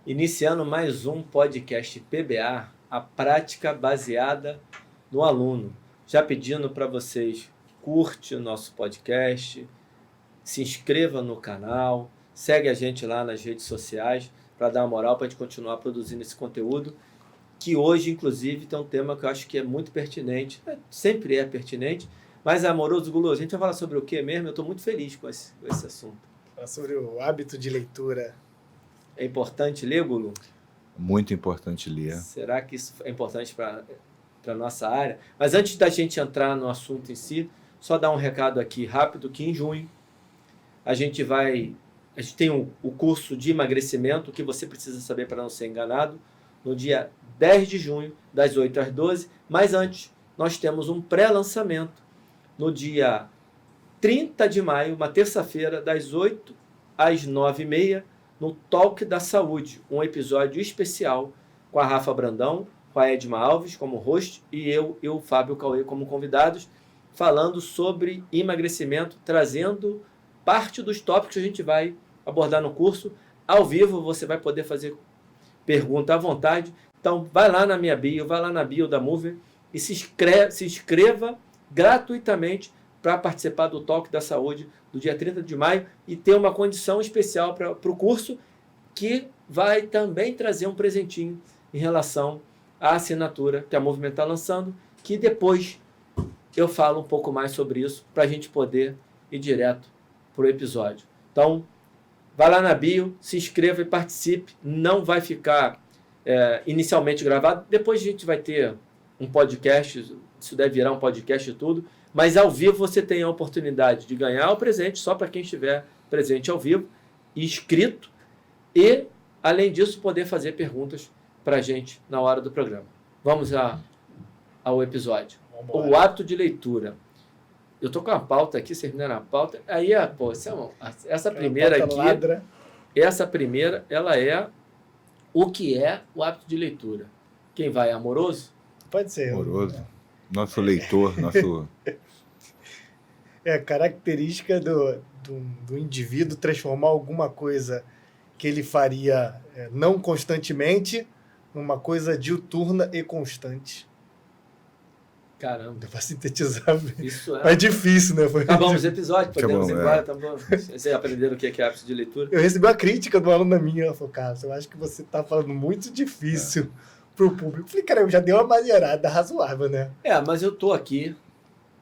Iniciando mais um podcast PBA, a prática baseada no aluno. Já pedindo para vocês, curte o nosso podcast, se inscreva no canal, segue a gente lá nas redes sociais para dar uma moral para a gente continuar produzindo esse conteúdo, que hoje, inclusive, tem um tema que eu acho que é muito pertinente, sempre é pertinente, mas Amoroso Guloso, a gente vai falar sobre o que mesmo? Eu estou muito feliz com esse assunto. Falar sobre o hábito de leitura. É importante ler, Gulu? Muito importante ler. Será que isso é importante para a nossa área? Mas antes da gente entrar no assunto em si, só dar um recado aqui rápido, que em junho a gente tem o curso de emagrecimento, que você precisa saber para não ser enganado, no dia 10 de junho, das 8 às 12, mas antes nós temos um pré-lançamento no dia 30 de maio, uma terça-feira, das 8 às 9h30, no Talk da Saúde, um episódio especial com a Rafa Brandão, com a Edma Alves como host e eu e o Fábio Cauê como convidados, falando sobre emagrecimento, trazendo parte dos tópicos que a gente vai abordar no curso. Ao vivo você vai poder fazer pergunta à vontade. Então vai lá na minha bio, vai lá na bio da Mover e se inscreva gratuitamente para participar do Talk da Saúde do dia 30 de maio e ter uma condição especial para o curso, que vai também trazer um presentinho em relação à assinatura que a Movimento está lançando, que depois eu falo um pouco mais sobre isso para a gente poder ir direto para o episódio. Então, vai lá na bio, se inscreva e participe. Não vai ficar inicialmente gravado, depois a gente vai ter um podcast, isso deve virar um podcast e tudo, mas ao vivo você tem a oportunidade de ganhar o presente só para quem estiver presente ao vivo, inscrito, e, além disso, poder fazer perguntas para a gente na hora do programa. Vamos ao episódio. Vambora. O hábito de leitura. Eu estou com a pauta aqui, vocês viram a pauta. Aí, essa primeira aqui, ladra. Essa primeira, ela é o que é o hábito de leitura. Quem vai? Amoroso? Pode ser. Amoroso. Nosso leitor, nosso... É a característica do indivíduo transformar alguma coisa que ele faria não constantemente numa coisa diuturna e constante. Caramba. Deu pra sintetizar. Isso é difícil, né? Acabamos o episódio, podemos ir embora. Tá bom. Vocês aprenderam o que é hábito de leitura? Eu recebi uma crítica do aluno minha. Ela falou, cara, eu acho que você tá falando muito difícil pro público. Eu falei, cara, eu já dei uma maneirada razoável, né? Mas eu tô aqui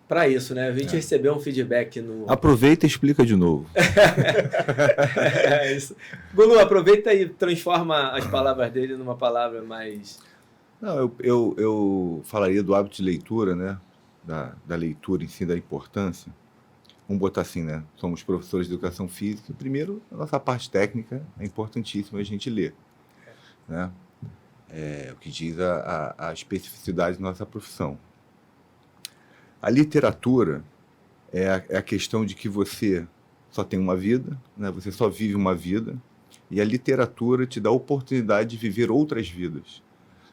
para isso, né? A gente recebeu um feedback no... Aproveita e explica de novo. É isso. Gulu, aproveita e transforma as palavras dele numa palavra mais... Não, eu falaria do hábito de leitura, né? Da leitura em si, da importância. Vamos botar assim, né? Somos professores de educação física. Primeiro, a nossa parte técnica é importantíssima a gente ler, né? O que diz a especificidade da nossa profissão. A literatura é a questão de que você só tem uma vida, né? Você só vive uma vida, e a literatura te dá a oportunidade de viver outras vidas.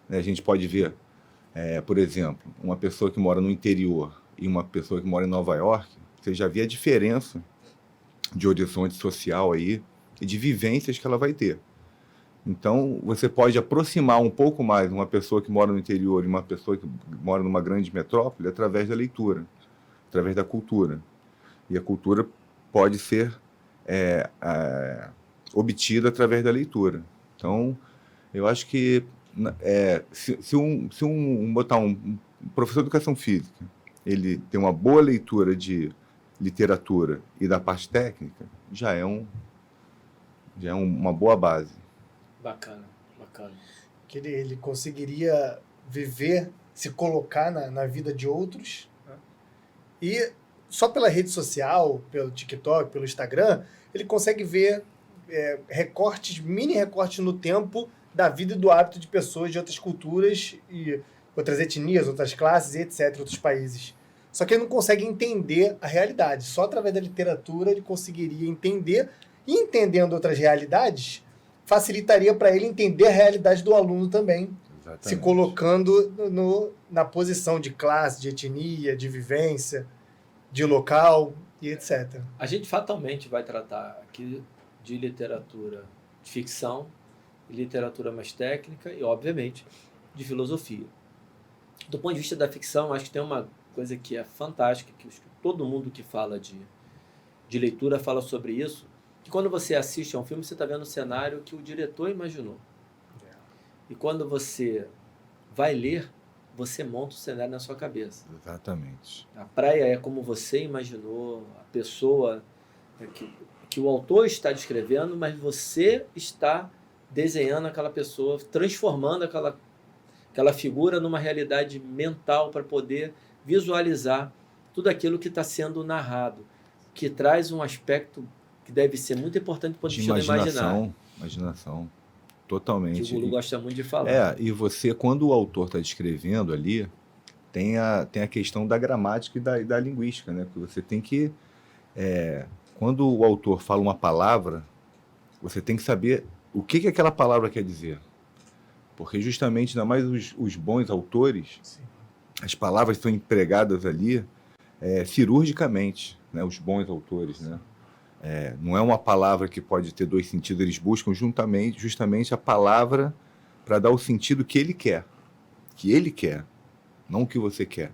A gente pode ver, por exemplo, uma pessoa que mora no interior e uma pessoa que mora em Nova York, você já vê a diferença de horizonte social aí e de vivências que ela vai ter. Então, você pode aproximar um pouco mais uma pessoa que mora no interior e uma pessoa que mora numa grande metrópole através da leitura, através da cultura. E a cultura pode ser obtida através da leitura. Então, eu acho que se botar um professor de educação física, ele tem uma boa leitura de literatura e da parte técnica, já é uma boa base. Bacana. Que ele conseguiria viver, se colocar na vida de outros, né? E só pela rede social, pelo TikTok, pelo Instagram, ele consegue ver mini recortes no tempo da vida e do hábito de pessoas de outras culturas e outras etnias, outras classes, e etc., outros países. Só que ele não consegue entender a realidade. Só através da literatura ele conseguiria entender, e entendendo outras realidades, facilitaria para ele entender a realidade do aluno também. Exatamente. Se colocando na posição de classe, de etnia, de vivência, de local e etc. A gente fatalmente vai tratar aqui de literatura de ficção e literatura mais técnica e, obviamente, de filosofia. Do ponto de vista da ficção, acho que tem uma coisa que é fantástica, que todo mundo que fala de leitura fala sobre isso, que quando você assiste a um filme, você está vendo o cenário que o diretor imaginou. E quando você vai ler, você monta o cenário na sua cabeça. Exatamente. A praia é como você imaginou, a pessoa que o autor está descrevendo, mas você está desenhando aquela pessoa, transformando aquela figura numa realidade mental para poder visualizar tudo aquilo que está sendo narrado, que traz um aspecto que deve ser muito importante para o De estilo imaginário. imaginação. Totalmente. Que o Gulu gosta muito de falar. E você, quando o autor está descrevendo ali, tem a questão da gramática e da linguística, né? Porque você tem que... quando o autor fala uma palavra, você tem que saber o que aquela palavra quer dizer. Porque justamente, ainda mais os bons autores, Sim. as palavras são empregadas ali cirurgicamente, né? Os bons autores, né? Não é uma palavra que pode ter dois sentidos, eles buscam justamente a palavra para dar o sentido que ele quer, não o que você quer.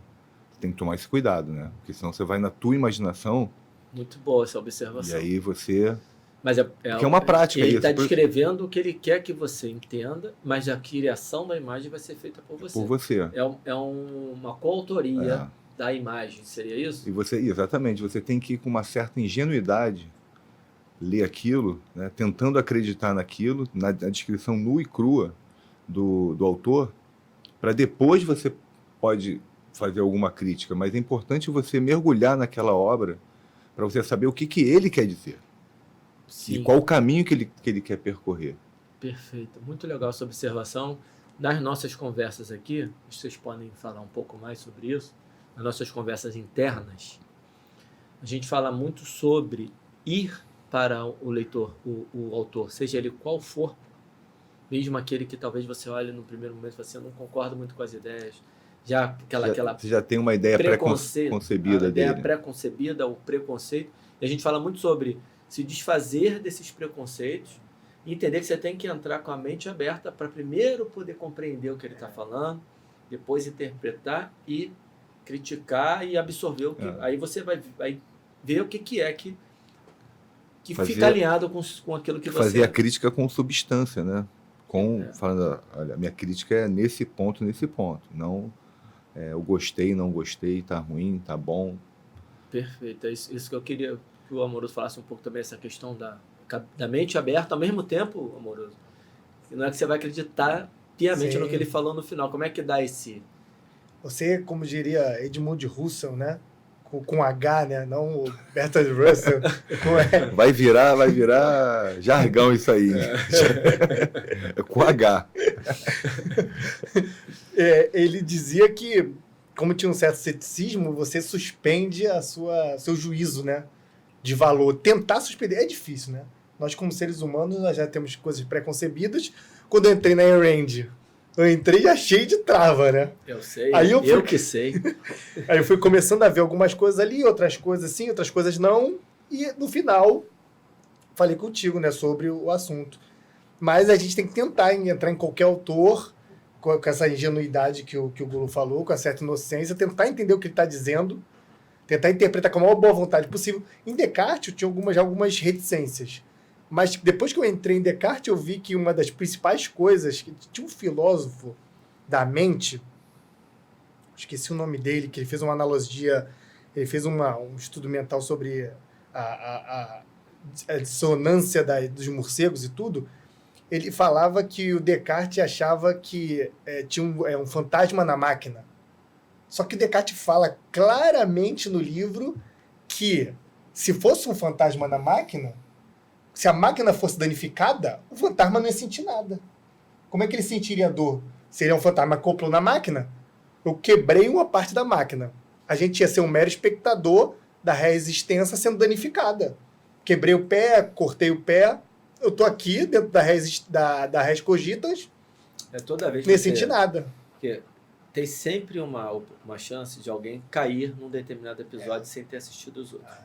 Você tem que tomar esse cuidado, né? Porque senão você vai na tua imaginação. Muito boa essa observação. E aí você... Mas que é uma prática. Ele está descrevendo o que ele quer que você entenda, mas a criação da imagem vai ser feita por você. Por você. É uma coautoria da imagem, seria isso? E você, exatamente, você tem que ir com uma certa ingenuidade ler aquilo, né, tentando acreditar naquilo, na descrição nua e crua do autor, para depois você pode fazer alguma crítica, mas é importante você mergulhar naquela obra para você saber o que ele quer dizer. Sim. E qual o caminho que ele quer percorrer. Perfeito, muito legal essa observação. Nas nossas conversas aqui, vocês podem falar um pouco mais sobre isso, nas nossas conversas internas, a gente fala muito sobre ir para o leitor, o autor, seja ele qual for, mesmo aquele que talvez você olhe no primeiro momento e fale assim, eu não concordo muito com as ideias, Você já tem uma ideia pré-concebida dele. A ideia pré-concebida, o preconceito. E a gente fala muito sobre se desfazer desses preconceitos e entender que você tem que entrar com a mente aberta para primeiro poder compreender o que ele está falando, depois interpretar e criticar e absorver o que... Aí você vai ver o que é que fica alinhado com aquilo que você... Fazer a crítica com substância, né? Falando, olha, minha crítica é nesse ponto. Não, eu gostei, não gostei, tá ruim, tá bom. Perfeito. É isso que eu queria que o Amoroso falasse um pouco também, essa questão da mente aberta, ao mesmo tempo, Amoroso, não é que você vai acreditar piamente Sim. no que ele falou no final. Como é que dá esse... Você, como diria Edmund Husserl, né? Com H, né? Não o Bertrand Russell. Vai virar jargão isso aí. Com H. Ele dizia que, como tinha um certo ceticismo, você suspende seu juízo, né? De valor. Tentar suspender é difícil, né? Nós, como seres humanos, nós já temos coisas preconcebidas. Quando eu entrei na Ayn Rand, eu entrei já cheio de trava, né? Eu sei, aí eu que sei. Aí eu fui começando a ver algumas coisas ali, outras coisas sim, outras coisas não. E no final, falei contigo, né, sobre o assunto. Mas a gente tem que tentar entrar em qualquer autor, com essa ingenuidade que o Gulu falou, com a certa inocência, tentar entender o que ele está dizendo, tentar interpretar com a maior boa vontade possível. Em Descartes, eu tinha algumas reticências. Mas depois que eu entrei em Descartes, eu vi que uma das principais coisas... Tinha um filósofo da mente, esqueci o nome dele, que ele fez uma analogia, ele fez um estudo mental sobre a dissonância dos morcegos e tudo. Ele falava que o Descartes achava que tinha um fantasma na máquina. Só que o Descartes fala claramente no livro que se fosse um fantasma na máquina... Se a máquina fosse danificada, o fantasma não ia sentir nada. Como é que ele sentiria dor? Seria um fantasma acoplou na máquina? Eu quebrei uma parte da máquina. A gente ia ser um mero espectador da resistência sendo danificada. Quebrei o pé, cortei o pé, eu tô aqui dentro da res cogitas, toda vez nem senti nada. Porque tem sempre uma chance de alguém cair num determinado episódio sem ter assistido os outros.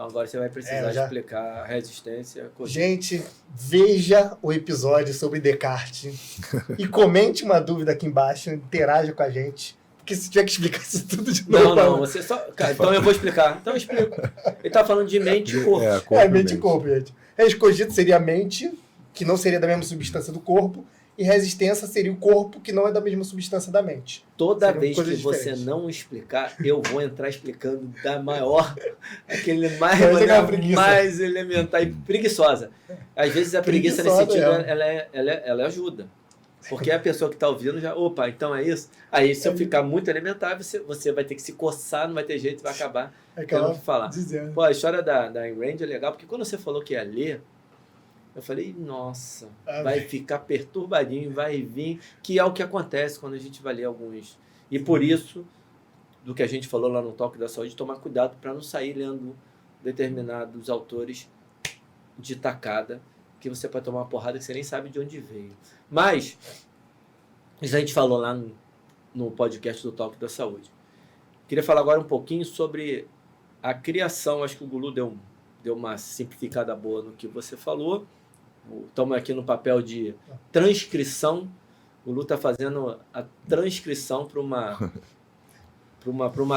Então agora você vai precisar já. explicar a resistência. Gente, veja o episódio sobre Descartes e comente uma dúvida aqui embaixo, interaja com a gente. Porque se tiver que explicar isso tudo de novo... Não, você só... Cara, então eu vou explicar. Então eu explico. Ele tá falando de mente e corpo. Mente e corpo, gente. Cogito seria a mente, que não seria da mesma substância do corpo, e resistência seria o corpo, que não é da mesma substância da mente. Toda Seriam vez que coisas você diferentes. não explicar, eu vou entrar explicando da maior, aquele mais, Mas é maneira preguiça. mais elementar e preguiçosa. Às vezes a preguiça nesse Preguiçosa, sentido, ela ajuda. Porque a pessoa que está ouvindo já, opa, então é isso? Aí se eu ficar muito elementar, você vai ter que se coçar, não vai ter jeito, vai acabar tendo que falar. Dizendo. Pô, a história da Ayn Rand é legal, porque quando você falou que ia ler, eu falei, nossa, vai ficar perturbadinho, vai vir, que é o que acontece quando a gente vai ler alguns. E por isso, do que a gente falou lá no Talk da Saúde, tomar cuidado para não sair lendo determinados autores de tacada, que você pode tomar uma porrada que você nem sabe de onde veio. Mas, isso a gente falou lá no podcast do Talk da Saúde. Queria falar agora um pouquinho sobre a criação. Acho que o Gulu deu uma simplificada boa no que você falou. Estamos aqui no papel de transcrição. O Lu está fazendo a transcrição para uma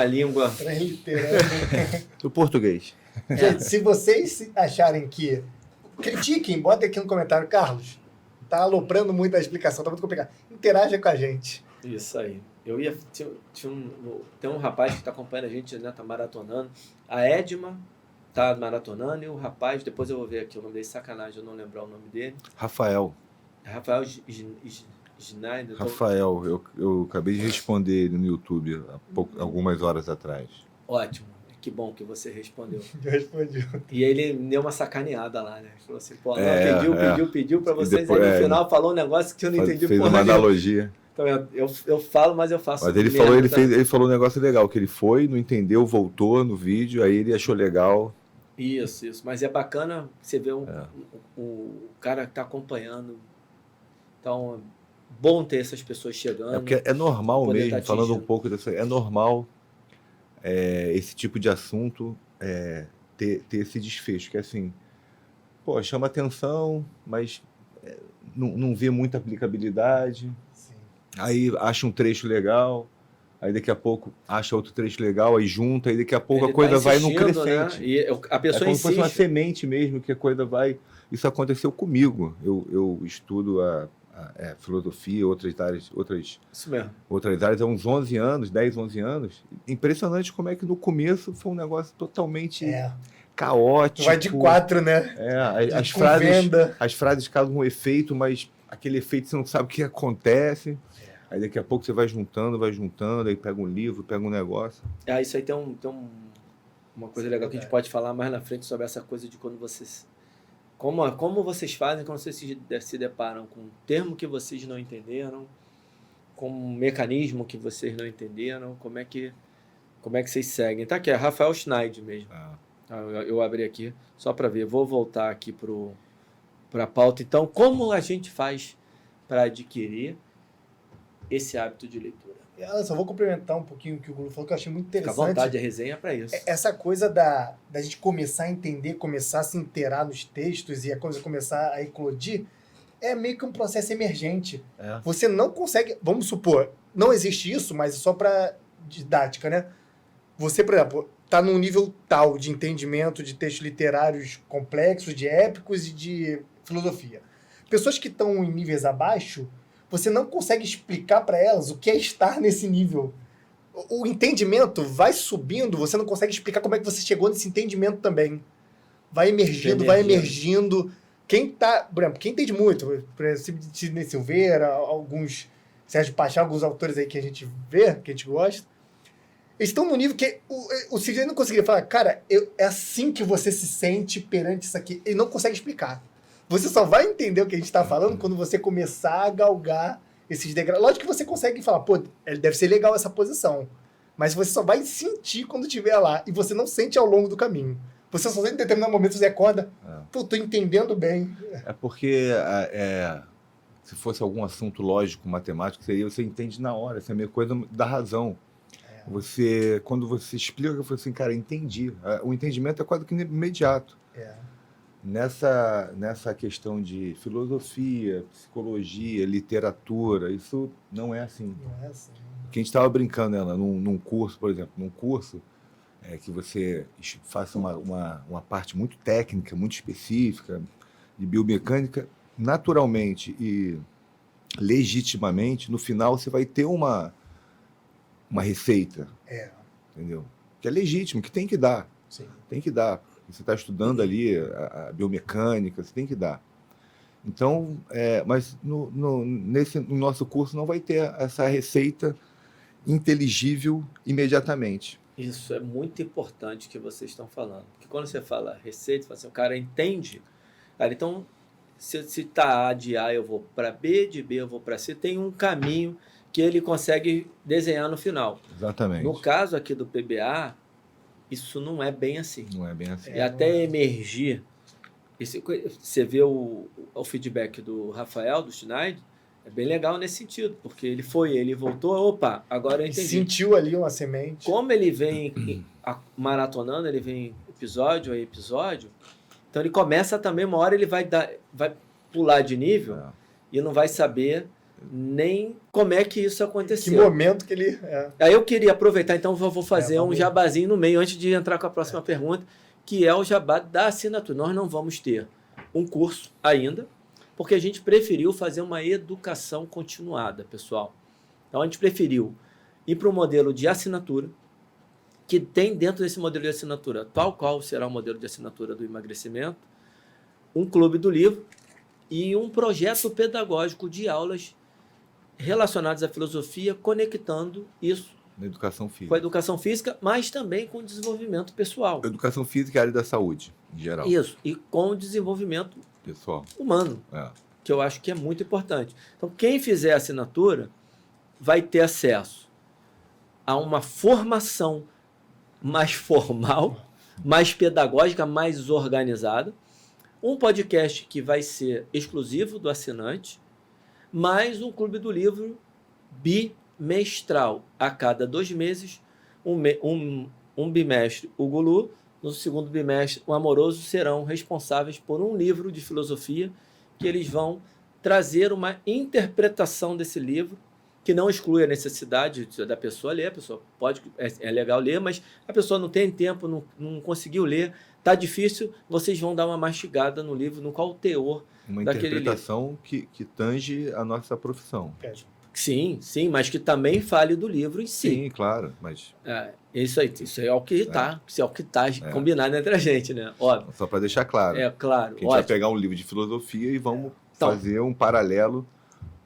língua. Transliterando. Do português. Gente, se vocês acharem que... Critiquem, botem aqui no comentário. Carlos, tá aloprando muito a explicação, tá muito complicado. Interaja com a gente. Isso aí. Tem um rapaz que está acompanhando a gente, né? Tá maratonando. A Edma tá maratonando e o rapaz, depois eu vou ver aqui o nome dele, sacanagem, eu não lembrar o nome dele. Rafael, Schneider. eu acabei de responder ele no YouTube algumas horas atrás. Ótimo. Que bom que você respondeu. Eu respondi. E ele deu uma sacaneada lá, né? Falou assim, pô, não, pediu pra vocês, depois, aí no final falou um negócio que eu não entendi Fez porra uma nenhuma. analogia. Então eu falo, mas eu faço. Mas ele falou um negócio legal, que ele foi, não entendeu, voltou no vídeo, aí ele achou legal. Isso. Mas é bacana você ver o cara que tá acompanhando. Então, bom ter essas pessoas chegando. É porque é normal poder mesmo, tá falando um atingindo. pouco dessa... É normal esse tipo de assunto ter esse desfecho, que é assim, pô, chama atenção, mas não vê muita aplicabilidade. Sim. Aí acha um trecho legal, aí daqui a pouco acha outro trecho legal, aí junta, aí daqui a pouco Ele a coisa tá vai num insistindo, crescente. né? E a pessoa como se fosse uma insiste. semente mesmo, que a coisa vai... Isso aconteceu comigo. Eu estudo a filosofia, outras Isso mesmo. áreas há uns 11 anos, 10, 11 anos. Impressionante como é que no começo foi um negócio totalmente caótico. Vai de 4, né? As frases causam um efeito, mas aquele efeito você não sabe o que acontece. Aí daqui a pouco você vai juntando, aí pega um livro, pega um negócio. Isso aí tem uma coisa legal que a gente pode falar mais na frente sobre essa coisa de quando vocês... Como vocês fazem quando vocês se deparam com um termo que vocês não entenderam, com um mecanismo que vocês não entenderam, como é que vocês seguem. Tá aqui, é Rafael Schneider mesmo. Eu abri aqui só para ver. Vou voltar aqui para a pauta. Então, como a gente faz para adquirir esse hábito de leitura? Eu só vou complementar um pouquinho o que o Gulu falou, que eu achei muito interessante. Fica à vontade, a resenha é para isso. Essa coisa da gente começar a entender, começar a se inteirar nos textos e a coisa começar a eclodir, é meio que um processo emergente. Você não consegue... Vamos supor, não existe isso, mas é só para didática, né? Você, por exemplo, está num nível tal de entendimento de textos literários complexos, de épicos e de filosofia. Pessoas que estão em níveis abaixo, você não consegue explicar para elas o que é estar nesse nível. O entendimento vai subindo, você não consegue explicar como é que você chegou nesse entendimento também. Vai emergindo. Quem entende muito, por exemplo, Sidney Silveira, alguns Sérgio Pachá, alguns autores aí que a gente vê, que a gente gosta, eles estão no nível que o Sidney não conseguiria falar, cara, é assim que você se sente perante isso aqui. Ele não consegue explicar. Você só vai entender o que a gente está falando quando você começar a galgar esses degraus. Lógico que você consegue falar, pô, deve ser legal essa posição. Mas você só vai sentir quando estiver lá. E você não sente ao longo do caminho. Você só sente em determinado momento, você acorda, pô, tô entendendo bem. É porque se fosse algum assunto lógico, matemático, você entende na hora. Essa é a mesma coisa da razão. Quando você explica, eu falo assim, cara, entendi. O entendimento é quase que imediato. Nessa questão de filosofia, psicologia, literatura, isso não é assim. Não é assim. Que a gente estava brincando, né, num curso, por exemplo, que você faça uma parte muito técnica, muito específica, de biomecânica, naturalmente e legitimamente, no final você vai ter uma receita, entendeu? Que é legítimo, que tem que dar. Sim. Tem que dar. Você está estudando ali a biomecânica, você tem que dar. Então, mas no nosso curso não vai ter essa receita inteligível imediatamente. Isso é muito importante que vocês estão falando. Porque quando você fala receita, você fala assim, o cara entende. Cara, então, se está A de A, eu vou para B, de B eu vou para C, tem um caminho que ele consegue desenhar no final. Exatamente. No caso aqui do PBA, isso não é bem assim. Não é bem assim. E até emergir, você vê o feedback do Rafael, do Schneider, é bem legal nesse sentido, porque ele voltou, opa, agora eu entendi. Sentiu ali uma semente. Como ele vem maratonando, ele vem episódio a episódio, então ele começa também, uma hora ele vai pular de nível e não vai saber nem como é que isso aconteceu. Que momento que ele... Aí eu queria aproveitar, então vou fazer um jabazinho no meio, antes de entrar com a próxima pergunta, que é o jabá da assinatura. Nós não vamos ter um curso ainda, porque a gente preferiu fazer uma educação continuada, pessoal. Então a gente preferiu ir para um modelo de assinatura, que tem dentro desse modelo de assinatura, tal qual será o modelo de assinatura do emagrecimento, um clube do livro e um projeto pedagógico de aulas relacionadas à filosofia, conectando isso na educação física. Com a educação física, mas também com o desenvolvimento pessoal. Educação física e área da saúde, em geral. Isso, e com o desenvolvimento pessoal humano, que eu acho que é muito importante. Então, quem fizer a assinatura vai ter acesso a uma formação mais formal, mais pedagógica, mais organizada, um podcast que vai ser exclusivo do assinante, mais um clube do livro bimestral. A cada 2 meses, um bimestre o Gulu, no segundo bimestre o Amoroso serão responsáveis por um livro de filosofia que eles vão trazer uma interpretação desse livro que não exclui a necessidade da pessoa ler. A pessoa pode, é legal ler, mas a pessoa não tem tempo, não conseguiu ler, está difícil, vocês vão dar uma mastigada no livro, no qual o teor uma daquele interpretação livro. Que tange a nossa profissão. Sim, mas que também fale do livro em si. Sim, claro, mas... Isso é o que está combinado entre a gente, né? Óbvio. Só para deixar claro. Claro. Que a gente vai pegar um livro de filosofia e vamos fazer um paralelo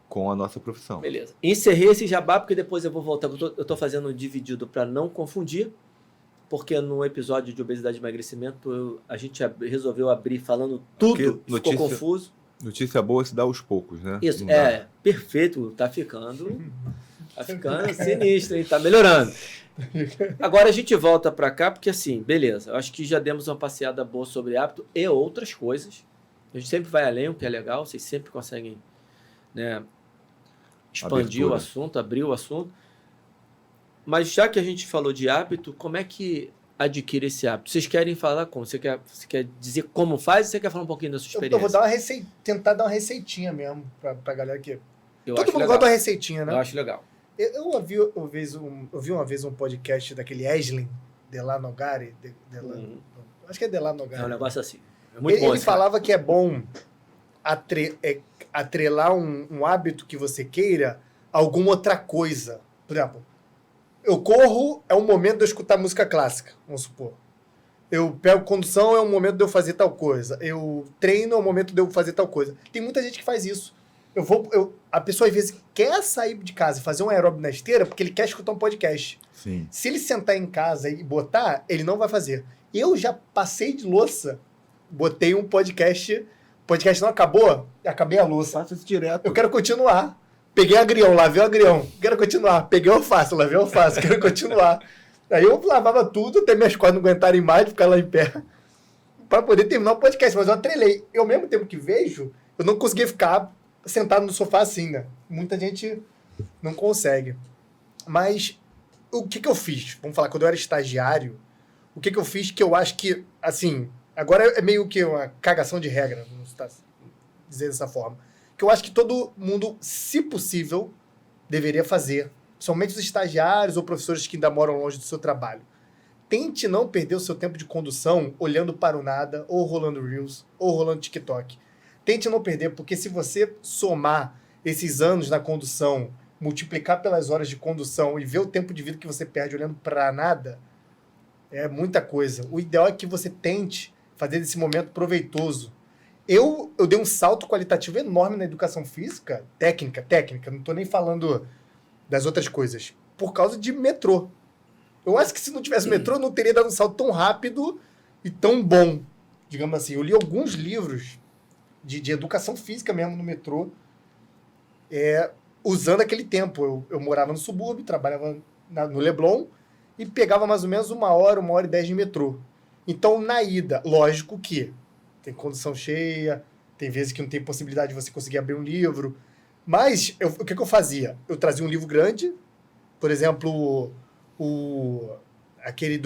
com a nossa profissão. Beleza. Encerrei esse jabá, porque depois eu vou voltar. Eu estou fazendo um dividido para não confundir, porque no episódio de obesidade e emagrecimento a gente resolveu abrir falando tudo, ficou confuso. Notícia boa se dá aos poucos, né? Isso, perfeito, tá ficando sinistro, hein? Tá melhorando. Agora a gente volta para cá, porque assim, beleza, eu acho que já demos uma passeada boa sobre hábito e outras coisas. A gente sempre vai além, o que é legal, vocês sempre conseguem, né, expandir o assunto, abrir o assunto. Mas já que a gente falou de hábito, como é que adquire esse hábito? Vocês querem falar como? Você quer dizer como faz ou você quer falar um pouquinho da sua experiência? Eu vou dar tentar dar uma receitinha mesmo pra galera aqui. Todo mundo gosta da receitinha, né? Eu acho legal. Eu ouvi uma vez um podcast daquele Eslen Delanogari. Acho que é Delanogari. É um negócio assim. É muito bom. Ele falava que é bom atrelar um hábito que você queira a alguma outra coisa. Por exemplo, eu corro, é um momento de eu escutar música clássica, vamos supor. Eu pego condução, é um momento de eu fazer tal coisa. Eu treino, é um momento de eu fazer tal coisa. Tem muita gente que faz isso. A pessoa, às vezes, quer sair de casa e fazer um aeróbico na esteira porque ele quer escutar um podcast. Sim. Se ele sentar em casa e botar, ele não vai fazer. Eu já passei de louça, botei um podcast. O podcast não acabou, acabei a louça. Faça isso direto. Eu quero continuar. Peguei agrião, lavei o agrião. Quero continuar. Peguei o alface, lavei o alface. Quero continuar. Aí eu lavava tudo, até minhas costas não aguentarem mais, ficar lá em pé, para poder terminar o podcast. Mas eu atrelei. Eu, ao mesmo tempo que vejo, eu não conseguia ficar sentado no sofá assim, né? Muita gente não consegue. Mas o que eu fiz? Vamos falar, quando eu era estagiário, o que eu fiz que eu acho que, assim, agora é meio que uma cagação de regra, vamos dizer dessa forma, que eu acho que todo mundo, se possível, deveria fazer, somente os estagiários ou professores que ainda moram longe do seu trabalho. Tente não perder o seu tempo de condução olhando para o nada, ou rolando Reels, ou rolando TikTok. Tente não perder, porque se você somar esses anos na condução, multiplicar pelas horas de condução e ver o tempo de vida que você perde olhando para nada, é muita coisa. O ideal é que você tente fazer desse momento proveitoso. Eu dei um salto qualitativo enorme na educação física, técnica, não estou nem falando das outras coisas, por causa de metrô. Eu acho que se não tivesse metrô, eu não teria dado um salto tão rápido e tão bom, digamos assim. Eu li alguns livros de educação física mesmo no metrô, usando aquele tempo. Eu morava no subúrbio, trabalhava no Leblon e pegava mais ou menos 1h e 10 de metrô. Então, na ida, lógico que tem condução cheia, tem vezes que não tem possibilidade de você conseguir abrir um livro, mas o que eu fazia? Eu trazia um livro grande, por exemplo, aquele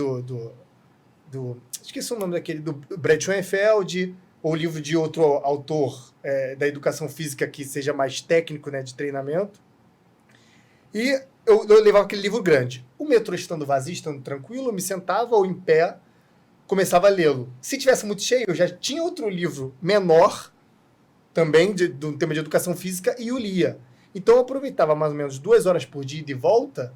esqueci o nome daquele, do Brett Schoenfeld, ou livro de outro autor da educação física que seja mais técnico, né, de treinamento. E eu levava aquele livro grande. O metrô estando vazio, estando tranquilo, eu me sentava ou em pé, começava a lê-lo. Se tivesse muito cheio, eu já tinha outro livro menor, também do tema de educação física, e o lia. Então eu aproveitava mais ou menos 2 horas por dia de volta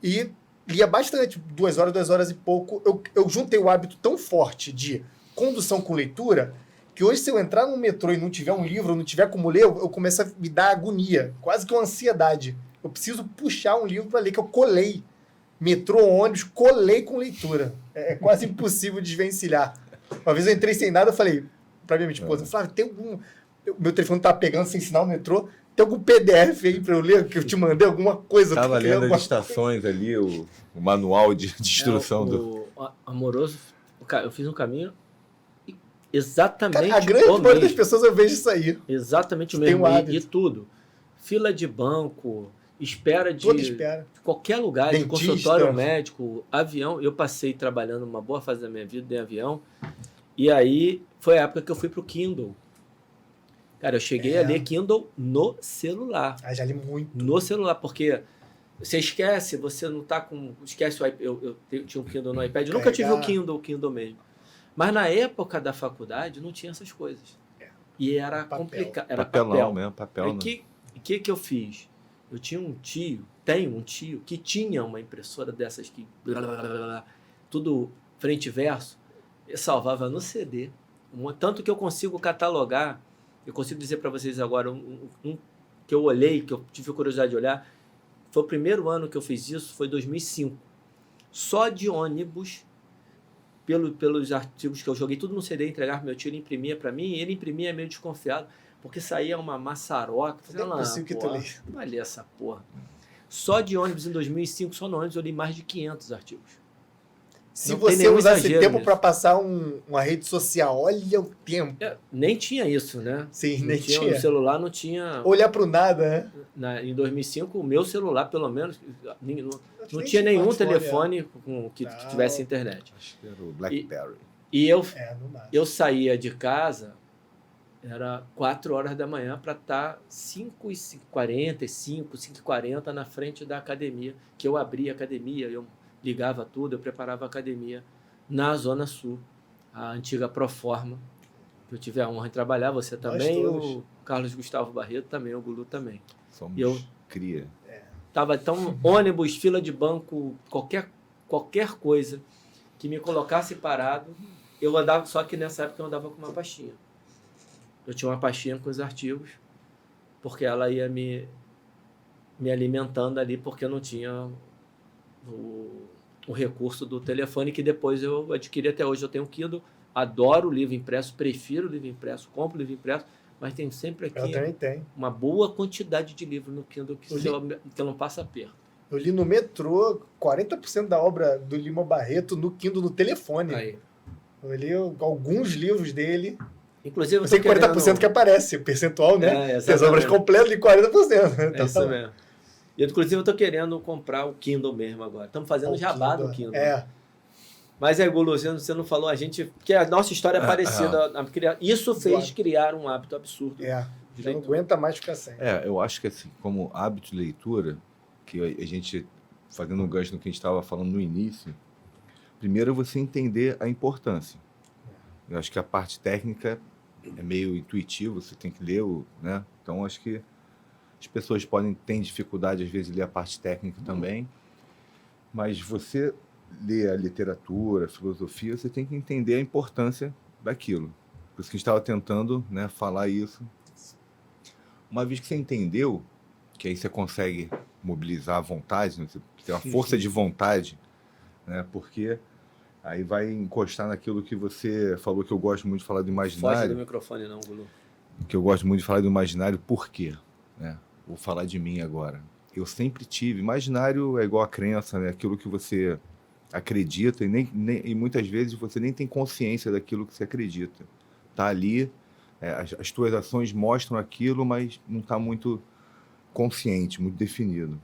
e lia bastante, 2 horas e pouco. Eu juntei o hábito tão forte de condução com leitura, que hoje, se eu entrar no metrô e não tiver um livro, não tiver como ler, eu começo a me dar agonia, quase que uma ansiedade. Eu preciso puxar um livro para ler, que eu colei. Metrô, ônibus, colei com leitura. É quase impossível desvencilhar. Uma vez eu entrei sem nada, eu falei para minha esposa, Flávio, tem algum... Meu telefone estava pegando sem sinal no metrô, tem algum PDF aí para eu ler, que eu te mandei alguma coisa? Estava lendo as estações ali, o manual de instrução do... Amoroso, eu fiz um caminho exatamente. Cara, a grande maioria das pessoas eu vejo isso aí. Exatamente o mesmo. E tudo. Fila de banco, espera de qualquer lugar, dentista, de consultório médico, avião. Eu passei trabalhando uma boa fase da minha vida em avião. E aí foi a época que eu fui pro Kindle. Cara, eu cheguei a ler Kindle no celular. Já li muito. No celular, porque você esquece, você não tá com... Esquece o iPad. Eu tinha um Kindle no iPad. Eu nunca tive o Kindle mesmo. Mas na época da faculdade não tinha essas coisas. E era complicado. Era papel mesmo, papel. O que eu fiz? Eu tinha tenho um tio que tinha uma impressora dessas que... tudo frente e verso. Eu salvava no CD. Tanto que eu consigo catalogar. Eu consigo dizer para vocês agora um que eu olhei, que eu tive curiosidade de olhar. Foi o primeiro ano que eu fiz isso, foi 2005. Só de ônibus, pelos artigos que eu joguei tudo no CD, entregava pro meu tio, ele imprimia para mim, e ele imprimia meio desconfiado, porque saía uma maçaroca. Não vai ler essa porra. Só de ônibus em 2005, só no ônibus eu li mais de 500 artigos. Se você usasse tempo para passar uma rede social, olha o tempo. Nem tinha isso, né? Sim, nem tinha. O celular não tinha... Olhar para o nada, né? Em 2005, o meu celular, pelo menos, não tinha nenhum telefone que tivesse internet. Acho que era o BlackBerry. E eu saía de casa, era 4 horas da manhã para estar 5h45, 5h40 na frente da academia, que eu abria a academia, eu ligava tudo, eu preparava a academia na Zona Sul, a antiga Proforma, que eu tive a honra de trabalhar, você também, o Carlos Gustavo Barreto também, o Gulu também. Somos cria. Tava então, ônibus, fila de banco, qualquer coisa que me colocasse parado, eu andava, só que nessa época eu andava com uma pastinha. Eu tinha uma pastinha com os artigos, porque ela ia me alimentando ali, porque eu não tinha o recurso do telefone, que depois eu adquiri até hoje. Eu tenho um Kindle, adoro o livro impresso, prefiro o livro impresso, compro o livro impresso, mas tem sempre aqui uma boa quantidade de livro no Kindle que eu não passa perto. Eu li no metrô 40% da obra do Lima Barreto no Kindle, no telefone. Aí. Eu li alguns livros dele. Inclusive, eu sei 40% que aparece, o percentual, né? As obras completas de 40%. Então, é isso mesmo. Inclusive, eu estou querendo comprar o Kindle mesmo agora. Estamos fazendo jabá do Kindle. Mas Gulu, você não falou, porque a nossa história é parecida. Isso fez criar um hábito absurdo. Já não aguenta mais ficar sem. Eu acho que assim, como hábito de leitura, que a gente, fazendo um gancho no que a gente estava falando no início, primeiro você entender a importância. Eu acho que a parte técnica é meio intuitivo, você tem que ler, né? Então, acho que as pessoas podem ter dificuldade, às vezes, de ler a parte técnica também, mas você ler a literatura, a filosofia, você tem que entender a importância daquilo. Por isso que a gente estava tentando, né, falar isso. Uma vez que você entendeu, que aí você consegue mobilizar a vontade, né? Você tem uma força de vontade, né? Porque aí vai encostar naquilo que você falou, que eu gosto muito de falar do imaginário. Foge do microfone não, Gulu. Que eu gosto muito de falar do imaginário, por quê? Né? Vou falar de mim agora. Eu sempre tive... Imaginário é igual a crença, né? Aquilo que você acredita e muitas vezes você nem tem consciência daquilo que você acredita. Está ali, as tuas ações mostram aquilo, mas não está muito consciente, muito definido.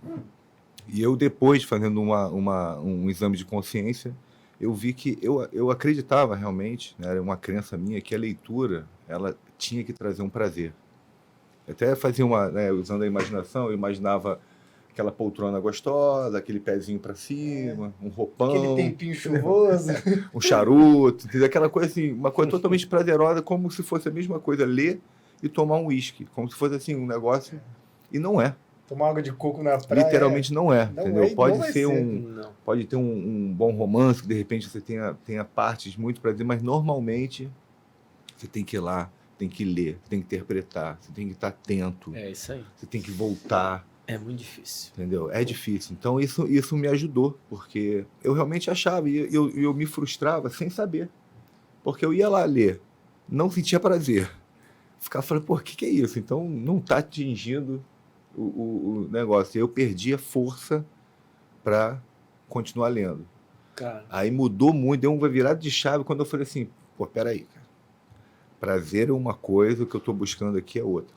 E eu, depois, fazendo um exame de consciência, eu vi que eu acreditava realmente, né, era uma crença minha, que a leitura ela tinha que trazer um prazer. Até fazia usando a imaginação, eu imaginava aquela poltrona gostosa, aquele pezinho para cima, um roupão, aquele tempinho chuvoso, um charuto, entendeu? Aquela coisa assim, uma coisa totalmente prazerosa, como se fosse a mesma coisa ler e tomar um uísque, como se fosse assim um negócio, e não é. Tomar água de coco na praia. Literalmente não é, entendeu? Pode ter um bom romance, que de repente você tenha partes muito prazer, mas normalmente você tem que ir lá, tem que ler, tem que interpretar, você tem que estar atento. É isso aí. Você tem que voltar. É muito difícil. Entendeu? É difícil. Então isso me ajudou, porque eu realmente achava, e eu me frustrava sem saber. Porque eu ia lá ler, não sentia prazer. Ficava falando, pô, o que é isso? Então não está atingindo o negócio. E eu perdi a força para continuar lendo. Cara. Aí mudou muito, deu uma virada de chave quando eu falei assim, pô, peraí, cara. Prazer é uma coisa, o que eu estou buscando aqui é outra.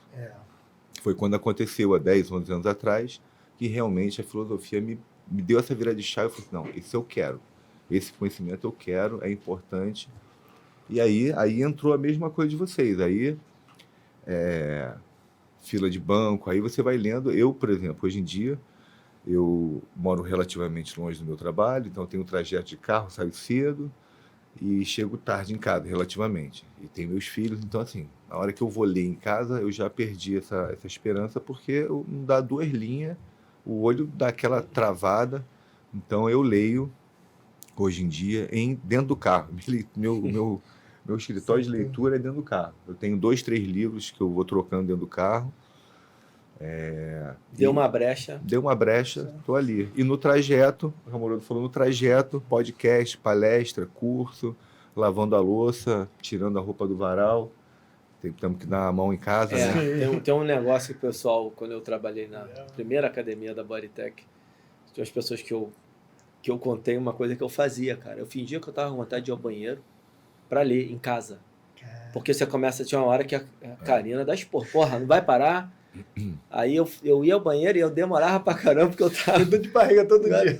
Foi quando aconteceu, há 10, 11 anos atrás, que realmente a filosofia me deu essa virada de chave. Eu falei, não, isso eu quero. Esse conhecimento eu quero, é importante. E aí entrou a mesma coisa de vocês. Aí, fila de banco, aí você vai lendo. Eu, por exemplo, hoje em dia, eu moro relativamente longe do meu trabalho, então eu tenho um trajeto de carro, saio cedo e chego tarde em casa, relativamente. E tenho meus filhos, então assim, na hora que eu vou ler em casa, eu já perdi essa esperança, porque não dá 2 linhas, o olho dá aquela travada. Então eu leio, hoje em dia, dentro do carro. Meu escritório de leitura é dentro do carro. Eu tenho 2, 3 livros que eu vou trocando dentro do carro. Deu uma brecha. Deu uma brecha, estou ali. E no trajeto, o Ramorodo falou, no trajeto, podcast, palestra, curso, lavando a louça, tirando a roupa do varal. Temos que dar a mão em casa. Né? Tem um negócio que o pessoal, quando eu trabalhei na primeira academia da Bodytech, tinha as pessoas que eu contei uma coisa que eu fazia, cara. Eu fingia que eu estava com vontade de ir ao banheiro para ler em casa. Porque você começa, tinha uma hora que a Karina dá esporro. Porra, não vai parar? Aí eu ia ao banheiro e eu demorava pra caramba, porque eu tava dor de barriga todo dia.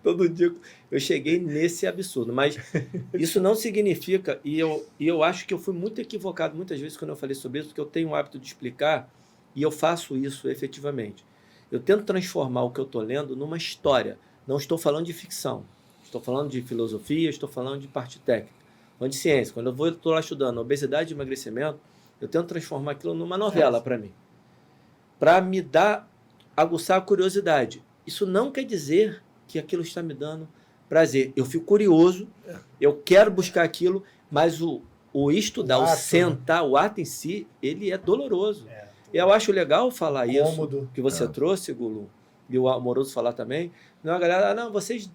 Todo dia eu cheguei nesse absurdo. Mas isso não significa, e eu acho que eu fui muito equivocado muitas vezes quando eu falei sobre isso, porque eu tenho o hábito de explicar, e eu faço isso efetivamente. Eu tento transformar o que eu estou lendo numa história. Não estou falando de ficção. Estou falando de filosofia, estou falando de parte técnica. Falando de ciência. Quando eu estou lá estudando obesidade e emagrecimento, eu tento transformar aquilo numa novela para mim. Para me aguçar a curiosidade. Isso não quer dizer que aquilo está me dando prazer. Eu fico curioso, eu quero buscar aquilo, mas o estudar, o sentar, o ato em si, ele é doloroso. E eu acho legal falar isso, que você trouxe, Gulu, e o Amoroso falar também. Não, a galera, não, vocês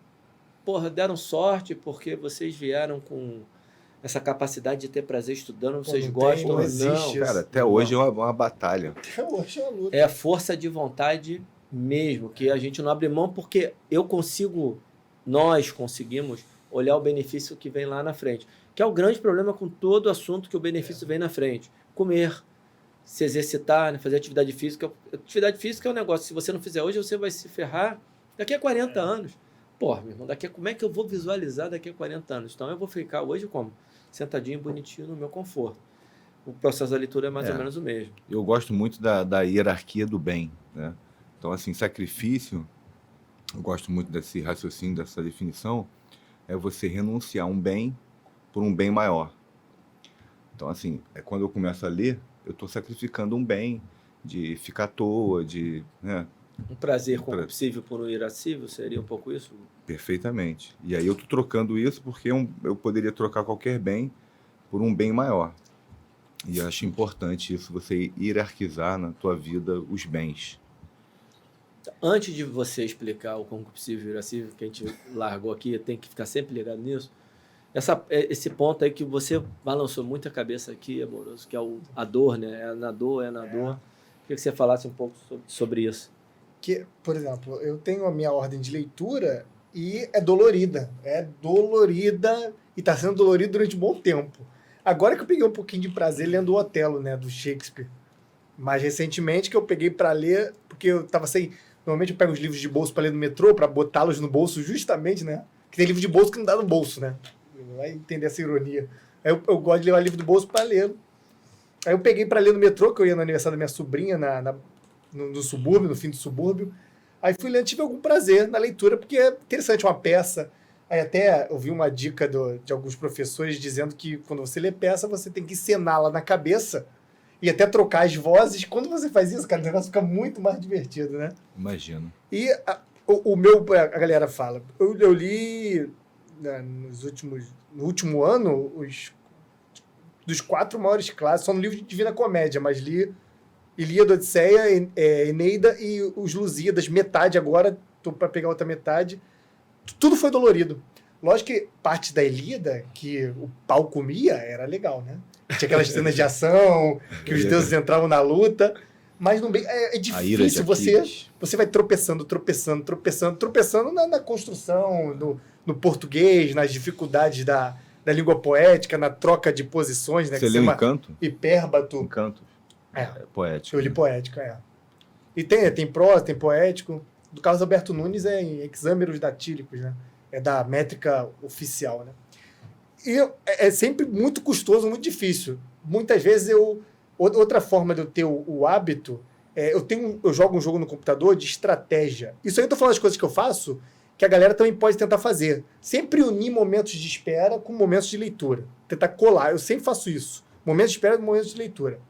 deram sorte porque vocês vieram com essa capacidade de ter prazer estudando, vocês gostam ou não. Cara, até hoje é uma batalha. Até hoje é uma luta. É a força de vontade mesmo, que a gente não abre mão, porque nós conseguimos olhar o benefício que vem lá na frente. Que é o grande problema com todo assunto, que o benefício vem na frente. Comer. se exercitar, né? Fazer atividade física. Atividade física é um negócio, se você não fizer hoje, você vai se ferrar daqui a 40 anos. Pô, meu irmão, como é que eu vou visualizar daqui a 40 anos? Então eu vou ficar hoje como? Sentadinho, bonitinho, no meu conforto. O processo da leitura é mais ou menos o mesmo. Eu gosto muito da hierarquia do bem, né? Então, assim, sacrifício, eu gosto muito desse raciocínio, dessa definição, é você renunciar a um bem por um bem maior. Então, assim, quando eu começo a ler, eu estou sacrificando um bem de ficar à toa, de... né? Um prazer concupiscível por um irascível, seria um pouco isso? Perfeitamente. E aí eu estou trocando isso porque eu poderia trocar qualquer bem por um bem maior. E eu acho importante isso, você hierarquizar na tua vida os bens. Antes de você explicar o concupiscível e o irascível, que a gente largou aqui, tem que ficar sempre ligado nisso, esse ponto aí que você balançou muito a cabeça aqui, amoroso, que é a dor, né? É na dor. Queria que você falasse um pouco sobre isso. Que, por exemplo, eu tenho a minha ordem de leitura e é dolorida. É dolorida e está sendo dolorida durante um bom tempo. Agora que eu peguei um pouquinho de prazer lendo o Otelo, né, do Shakespeare. Mais recentemente que eu peguei para ler, porque eu estava sem... Normalmente eu pego os livros de bolso para ler no metrô, para botá-los no bolso justamente, né? Que tem livro de bolso que não dá no bolso, né? Vai entender essa ironia. Aí eu gosto de levar livro do bolso para ler. Aí eu peguei para ler no metrô, que eu ia no aniversário da minha sobrinha, no subúrbio, no fim do subúrbio. Aí fui lendo, tive algum prazer na leitura, porque é interessante uma peça. Aí até eu vi uma dica de alguns professores dizendo que quando você lê peça, você tem que encená-la na cabeça e até trocar as vozes. Quando você faz isso, cara, o negócio fica muito mais divertido, né? Imagino. E a galera fala, eu li no último ano dos 4 maiores clássicos, só no livro de Divina Comédia, mas li Ilíada, Odisseia, Eneida e os Lusíadas, metade agora, tô para pegar outra metade. Tudo foi dolorido. Lógico que parte da Ilíada, que o pau comia, era legal, né? Tinha aquelas cenas de ação, que os deuses entravam na luta, mas não é difícil, você vai tropeçando na construção, no português, nas dificuldades da língua poética, na troca de posições, né? Você leu Encanto? Hipérbato. Encanto. É Poético. Eu li poético, E tem prosa, tem poético. Do Carlos Alberto Nunes é em hexâmeros datílicos, né? É da métrica oficial, né? E é sempre muito custoso, muito difícil. Muitas vezes outra forma de eu ter o hábito, eu jogo um jogo no computador de estratégia. Isso aí eu tô falando das coisas que eu faço, que a galera também pode tentar fazer. Sempre unir momentos de espera com momentos de leitura. Tentar colar. Eu sempre faço isso. Momentos de espera com momentos de leitura.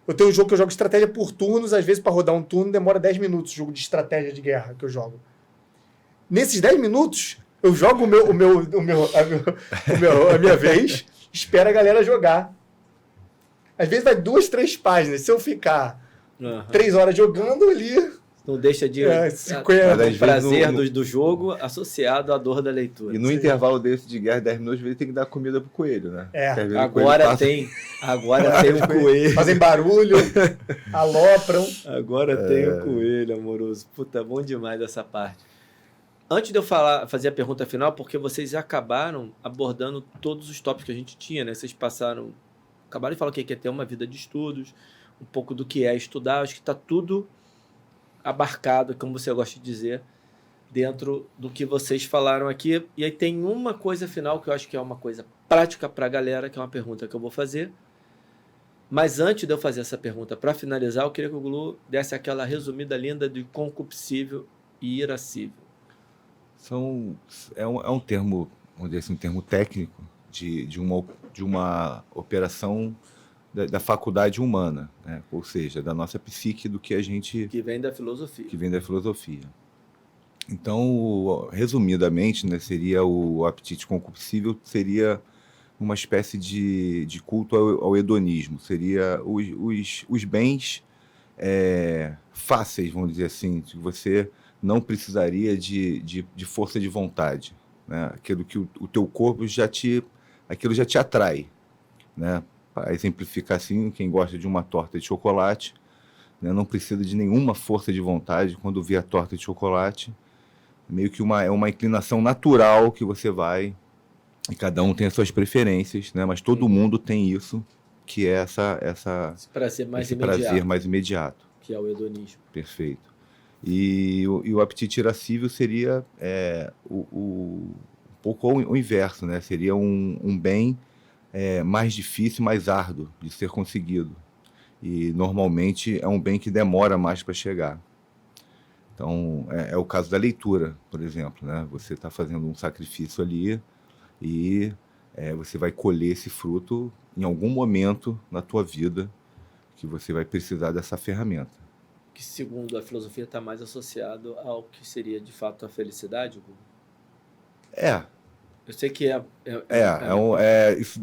Eu tenho um jogo que eu jogo estratégia por turnos, às vezes para rodar um turno demora 10 minutos, jogo de estratégia de guerra que eu jogo. Nesses 10 minutos, eu jogo a minha vez, espero a galera jogar. Às vezes vai 2, 3 páginas. Se eu ficar 3 horas jogando ali... Não deixa de o prazer do jogo associado à dor da leitura. E no intervalo desse de guerra, 10 minutos, ele tem que dar comida pro coelho, né? Agora tem o coelho. Fazem barulho, alopram. Agora tem o coelho, amoroso. Puta, bom demais essa parte. Antes de eu fazer a pergunta final, porque vocês acabaram abordando todos os tópicos que a gente tinha, né? Vocês acabaram de falar que é ter uma vida de estudos, um pouco do que é estudar, acho que está tudo abarcado, como você gosta de dizer, dentro do que vocês falaram aqui. E aí tem uma coisa final que eu acho que é uma coisa prática para a galera, que é uma pergunta que eu vou fazer. Mas antes de eu fazer essa pergunta, para finalizar, eu queria que o Glu desse aquela resumida linda de concupiscível e irascível. É um termo, vamos dizer assim, um termo técnico de uma operação da faculdade humana, né? Ou seja, da nossa psique, do que a gente... Que vem da filosofia. Então, resumidamente, né, seria o apetite concupiscível, seria uma espécie de culto ao hedonismo. Seria os bens fáceis, vamos dizer assim, que você não precisaria de força de vontade, né? Aquilo que o teu corpo aquilo já te atrai, né? Para exemplificar assim, quem gosta de uma torta de chocolate, né, não precisa de nenhuma força de vontade quando vê a torta de chocolate. Meio que é uma inclinação natural que você vai, e cada um tem as suas preferências, né, mas todo mundo tem isso, que é Esse prazer mais esse imediato, prazer mais imediato. que é o hedonismo. Perfeito. E o apetite irascível seria um pouco o inverso, né? Seria um bem mais difícil, mais árduo de ser conseguido. E normalmente é um bem que demora mais para chegar. Então, é o caso da leitura, por exemplo, né? Você está fazendo um sacrifício ali e você vai colher esse fruto em algum momento na tua vida que você vai precisar dessa ferramenta. Que, segundo a filosofia, está mais associado ao que seria, de fato, a felicidade, Hugo? Eu sei que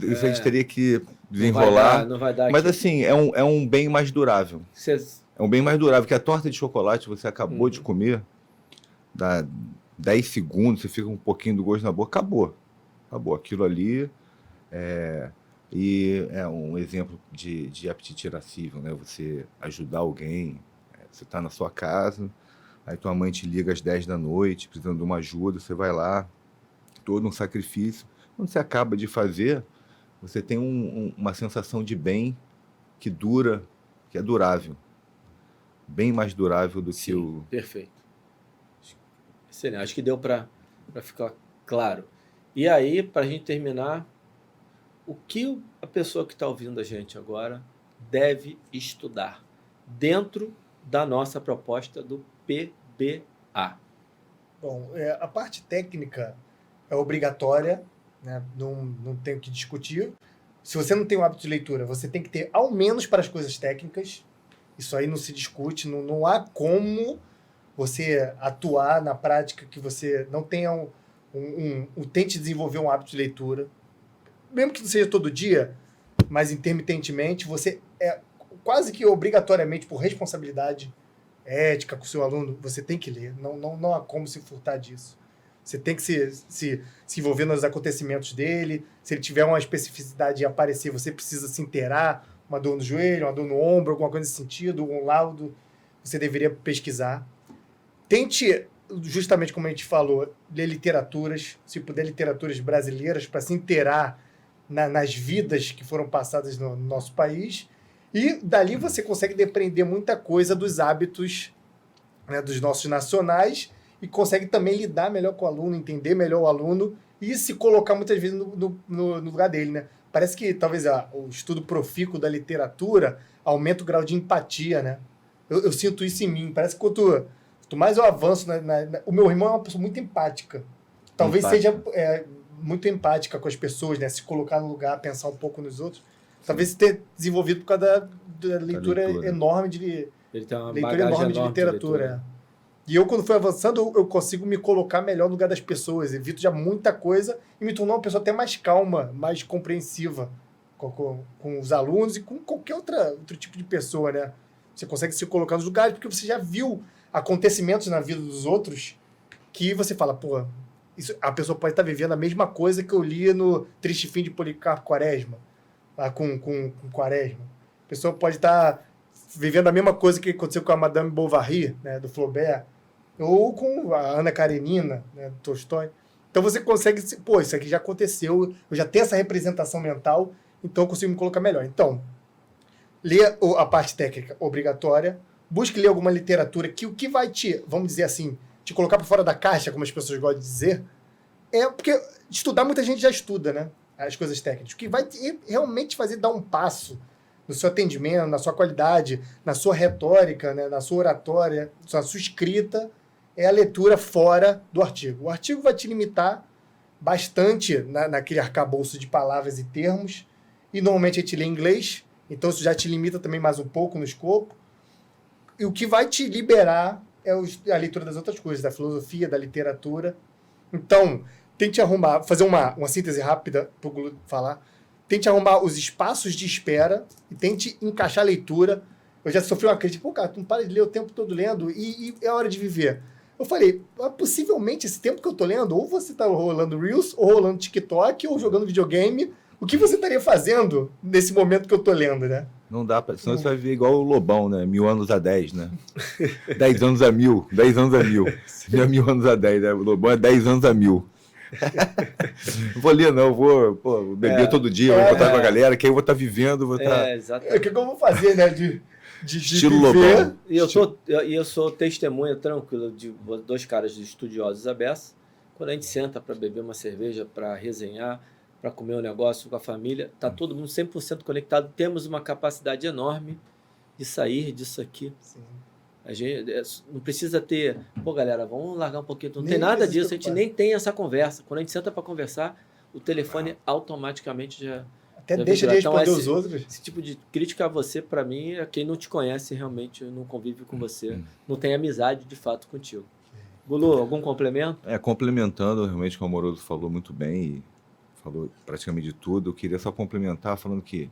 isso a gente teria que desenrolar, não vai dar mas aqui. assim, é um bem mais durável. Você- É um bem mais durável, que a torta de chocolate você acabou de comer, dá 10 segundos, você fica com um pouquinho do gosto na boca, acabou. Acabou. Aquilo ali e é um exemplo de apetite irascível, né? Você ajudar alguém, você está na sua casa, aí tua mãe te liga às 10 da noite, precisando de uma ajuda, você vai lá, todo um sacrifício. Quando você acaba de fazer, você tem uma sensação de bem que dura, que é durável. Bem mais durável do que Sim, perfeito. Excelente. Acho que deu para ficar claro. E aí, para a gente terminar, o que a pessoa que está ouvindo a gente agora deve estudar dentro da nossa proposta do PBA? Bom, a parte técnica é obrigatória, né? Não tem o que discutir. Se você não tem o hábito de leitura, você tem que ter, ao menos para as coisas técnicas. Isso aí não se discute, não há como você atuar na prática que você não tenha tente desenvolver um hábito de leitura. Mesmo que não seja todo dia, mas intermitentemente, você quase que obrigatoriamente, por responsabilidade ética com o seu aluno, você tem que ler. Não há como se furtar disso. Você tem que se envolver nos acontecimentos dele. Se ele tiver uma especificidade de aparecer, você precisa se inteirar. Uma dor no joelho, uma dor no ombro, alguma coisa nesse sentido, um laudo, você deveria pesquisar. Tente, justamente como a gente falou, ler literaturas, se puder literaturas brasileiras, para se inteirar nas vidas que foram passadas no nosso país. E dali você consegue depreender muita coisa dos hábitos, né, dos nossos nacionais e consegue também lidar melhor com o aluno, entender melhor o aluno e se colocar muitas vezes no lugar dele, né? Parece que talvez o estudo profícuo da literatura aumenta o grau de empatia, né? Eu sinto isso em mim. Parece que quanto mais eu avanço... O meu irmão é uma pessoa muito empática. Talvez seja muito empática com as pessoas, né? Se colocar no lugar, pensar um pouco nos outros. Talvez tenha desenvolvido por causa da leitura enorme de... Ele tem uma leitura bagagem enorme de literatura. E eu, quando fui avançando, eu consigo me colocar melhor no lugar das pessoas. Evito já muita coisa e me tornou uma pessoa até mais calma, mais compreensiva com os alunos e com qualquer outro tipo de pessoa, né? Você consegue se colocar nos lugares porque você já viu acontecimentos na vida dos outros que você fala, pô, a pessoa pode estar vivendo a mesma coisa que eu li no Triste Fim de Policarpo Quaresma, lá com Quaresma. A pessoa pode estar vivendo a mesma coisa que aconteceu com a Madame Bovary, né, do Flaubert, ou com a Ana Karenina, né, do Tolstói. Então você consegue, pô, isso aqui já aconteceu, eu já tenho essa representação mental, então eu consigo me colocar melhor. Então, lê a parte técnica obrigatória, busque ler alguma literatura que o que vai vamos dizer assim, te colocar para fora da caixa, como as pessoas gostam de dizer, porque estudar muita gente já estuda, né, as coisas técnicas. O que vai realmente fazer dar um passo no seu atendimento, na sua qualidade, na sua retórica, né, na sua oratória, na sua escrita, é a leitura fora do artigo. O artigo vai te limitar bastante naquele arcabouço de palavras e termos, e normalmente a gente lê em inglês, então isso já te limita também mais um pouco no escopo. E o que vai te liberar é a leitura das outras coisas, da filosofia, da literatura. Então, tente fazer uma síntese rápida para o Gulo falar. Tente arrumar os espaços de espera e tente encaixar a leitura. Eu já sofri uma crítica, pô, cara, tu não para de ler o tempo todo lendo e é hora de viver. Eu falei, possivelmente esse tempo que eu tô lendo, ou você tá rolando Reels, ou rolando TikTok, ou jogando videogame. O que você estaria fazendo nesse momento que eu tô lendo, né? Não dá pra... Senão você vai viver igual o Lobão, né? 1000 anos a 10, né? 10 anos a 1000, 10 anos a 1000. Não é 1000 anos a 10, né? O Lobão é 10 anos a 1000. Não vou ler, não. Vou beber todo dia, vou estar com a galera, que aí eu vou estar vivendo, vou estar... Exatamente. O que eu vou fazer, né? De Estilo viver. Lobão. E eu sou testemunha tranquila de dois caras estudiosos à beça. Quando a gente senta para beber uma cerveja, para resenhar, para comer um negócio com a família, tá todo mundo 100% conectado. Temos uma capacidade enorme de sair disso aqui. Sim. A gente não precisa ter... Pô, galera, vamos largar um pouquinho. Não Nem tem nada precisa disso. se A gente preocupar. nem tem essa conversa. Quando a gente senta para conversar, o telefone automaticamente já... Até Já deixa de então, responder os outros. Esse tipo de crítica a você, para mim, é quem não te conhece realmente, não convive com você, não tem amizade de fato contigo. Gulu, algum complemento? Complementando realmente o que o Amoroso falou muito bem e falou praticamente de tudo, eu queria só complementar falando que,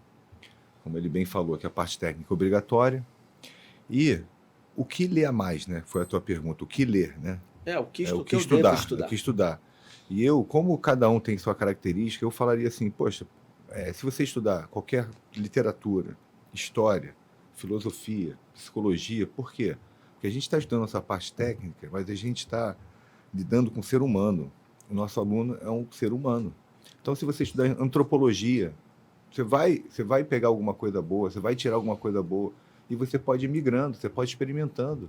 como ele bem falou, que a parte técnica é obrigatória e o que ler a mais, né? Foi a tua pergunta, o que ler, né? O que O eu estudar, devo estudar. o que estudar. E eu, como cada um tem sua característica, eu falaria assim, poxa, se você estudar qualquer literatura, história, filosofia, psicologia, por quê? Porque a gente está estudando essa parte técnica, mas a gente está lidando com o ser humano. O nosso aluno é um ser humano. Então, se você estudar antropologia, você vai pegar alguma coisa boa, você vai tirar alguma coisa boa, e você pode ir migrando, você pode ir experimentando.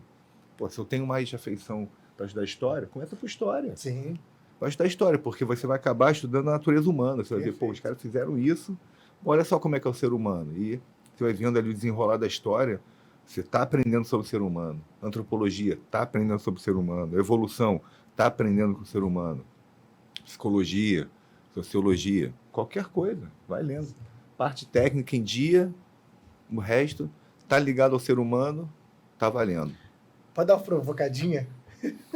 Pô, se eu tenho mais afeição para estudar história, começa por história. Sim. Vai estudar história, porque você vai acabar estudando a natureza humana. Você vai ver, pô, os caras fizeram isso, olha só como é que é o ser humano. E você vai vendo ali o desenrolar da história, você está aprendendo sobre o ser humano. Antropologia, está aprendendo sobre o ser humano. Evolução, está aprendendo com o ser humano. Psicologia, sociologia, qualquer coisa, vai lendo. Parte técnica em dia, o resto está ligado ao ser humano, está valendo. Pode dar uma provocadinha?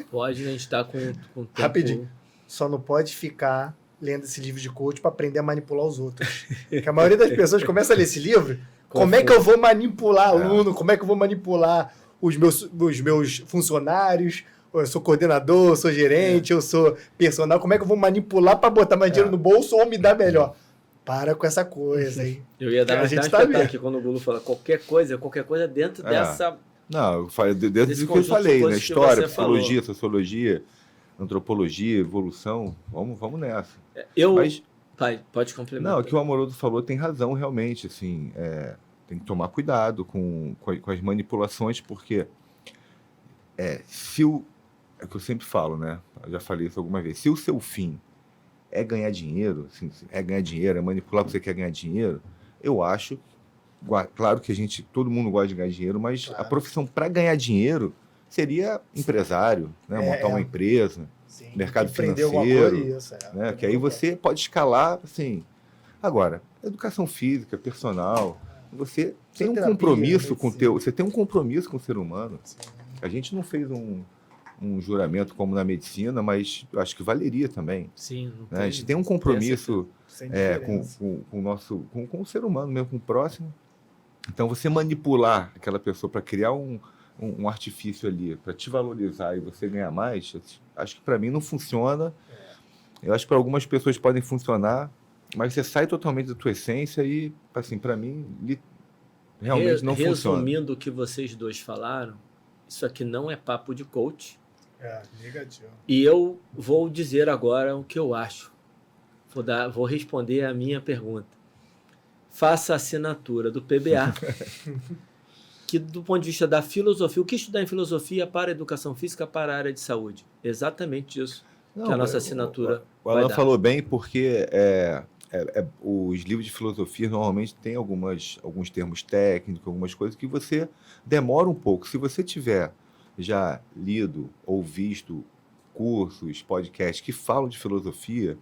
Pode, a gente está com tempo. Rapidinho. Só não pode ficar lendo esse livro de coach para aprender a manipular os outros. Porque a maioria das pessoas começa a ler esse livro, como é que eu vou manipular aluno, como é que eu vou manipular os meus funcionários, eu sou coordenador, eu sou gerente, eu sou personal, como é que eu vou manipular para botar mais dinheiro no bolso ou me dar melhor? Para com essa coisa aí. Eu ia dar A uma gente espetáculo tá aqui quando o Gulu fala qualquer coisa dentro dessa... Não, eu falei dentro Desse do que eu conjunto de falei, né? coisas que História, você psicologia, sociologia, antropologia, evolução, vamos nessa. Mas, pai, pode complementar. Não, o que o Amoroso falou tem razão, realmente, assim, tem que tomar cuidado com as manipulações, porque é o que eu sempre falo, né? Eu já falei isso alguma vez. Se o seu fim é ganhar dinheiro, assim, é manipular porque você quer ganhar dinheiro, eu acho, claro que todo mundo gosta de ganhar dinheiro, mas Claro. a profissão para ganhar dinheiro seria empresário, né? Montar uma empresa, Sim, mercado empreender alguma financeiro, coisa, isso, né? Que aí você pode escalar, assim. Agora, educação física, personal, você tem um Terapia, compromisso com medicina. você tem um compromisso com o ser humano. Sim. A gente não fez um juramento como na medicina, mas eu acho que valeria também. Sim, não Né? A gente tem um compromisso Sem com diferença. o ser humano mesmo, com o próximo. Então, você manipular aquela pessoa para criar um artifício ali, para te valorizar e você ganhar mais, acho que para mim não funciona. Eu acho que para algumas pessoas podem funcionar, mas você sai totalmente da tua essência e, assim, para mim, realmente não funciona. Resumindo o que vocês dois falaram, isso aqui não é papo de coach. Negativo. E eu vou dizer agora o que eu acho. Vou responder a minha pergunta. Faça a assinatura do PBA, que do ponto de vista da filosofia, o que estudar em filosofia para a educação física, para a área de saúde? Exatamente isso que a nossa assinatura O Alan vai dar. falou bem, porque os livros de filosofia normalmente têm alguns termos técnicos, algumas coisas que você demora um pouco. Se você tiver já lido ou visto cursos, podcasts que falam de filosofia,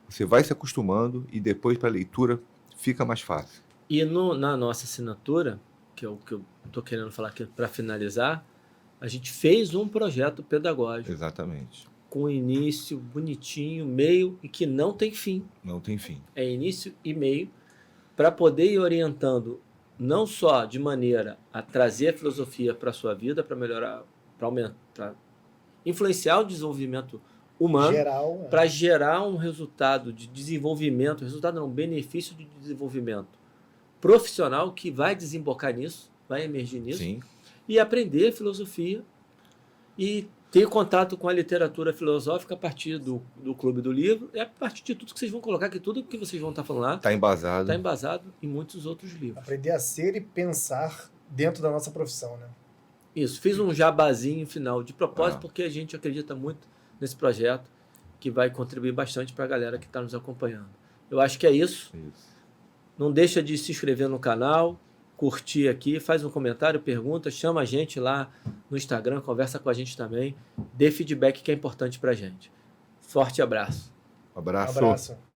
você vai se acostumando e depois para a leitura fica mais fácil. E na nossa assinatura, que é o que eu estou querendo falar aqui para finalizar, a gente fez um projeto pedagógico Exatamente. com início bonitinho, meio e que não tem fim. Não tem fim. É início e meio, para poder ir orientando não só de maneira a trazer a filosofia para a sua vida, para melhorar, para aumentar, para influenciar o desenvolvimento humano, Geral, para gerar um resultado de desenvolvimento, benefício de desenvolvimento profissional que vai desembocar nisso, vai emergir nisso, Sim. e aprender filosofia e Ter contato com a literatura filosófica a partir do Clube do Livro, é a partir de tudo que vocês vão colocar, que tudo que vocês vão estar falando lá Está embasado. está embasado em muitos outros livros. Aprender a ser e pensar dentro da nossa profissão, né? Isso, fiz um jabazinho final de propósito, porque a gente acredita muito nesse projeto, que vai contribuir bastante para a galera que está nos acompanhando. Eu acho que é isso. Não deixa de se inscrever no canal, curtir aqui, faz um comentário, pergunta, chama a gente lá no Instagram, conversa com a gente também, dê feedback que é importante para a gente. Forte abraço. Abraço. Abraço.